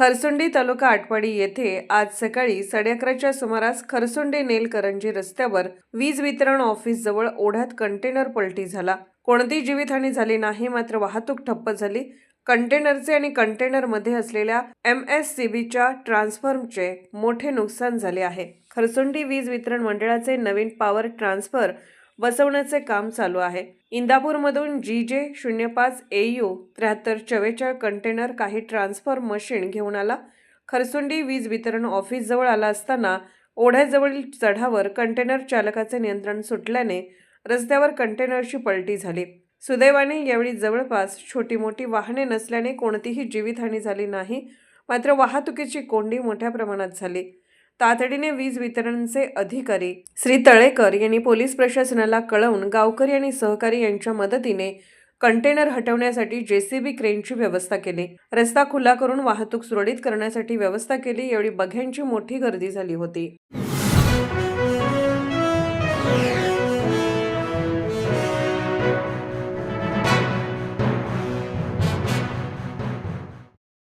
खरसुंडी तालुका आटपाडी येथे आज सकाळी 11:30च्या सुमारास खरसुंडी नेलकरंजी रस्त्यावर वीज वितरण ऑफिस जवळ ओढ्यात कंटेनर पलटी झाला। कोणतीही जीवितहानी झाली नाही, मात्र वाहतूक ठप्प झाली। कंटेनरचे आणि कंटेनरमध्ये असलेल्या MSCBच्या ट्रान्सफॉर्मरचे मोठे नुकसान झाले आहे। खरसुंडी वीज वितरण मंडळाचे नवीन पॉवर ट्रान्सफर बसवण्याचे काम चालू आहे। इंदापूरमधून GJ05 AU 7344 कंटेनर काही ट्रान्सफर मशीन घेऊन आला। खरसुंडी वीज वितरण ऑफिस जवळ आला असताना ओढ्याजवळील चढावर कंटेनर चालकाचे नियंत्रण सुटल्याने रस्त्यावर कंटेनरची पलटी झाली। सुदैवाने यावेळी जवळपास छोटी मोठी वाहने नसल्याने कोणतीही जीवितहानी झाली नाही, मात्र वाहतुकीची कोंडी मोठ्या प्रमाणात झाली। तातडीने वीज वितरणचे अधिकारी श्री तळेकर यांनी पोलीस प्रशासनाला कळवून गावकरी आणि सहकारी यांच्या मदतीने कंटेनर हटवण्यासाठी JCB क्रेनची व्यवस्था केली। रस्ता खुला करून वाहतूक सुरळीत करण्यासाठी व्यवस्था केली। यावेळी बघ्यांची मोठी गर्दी झाली होती।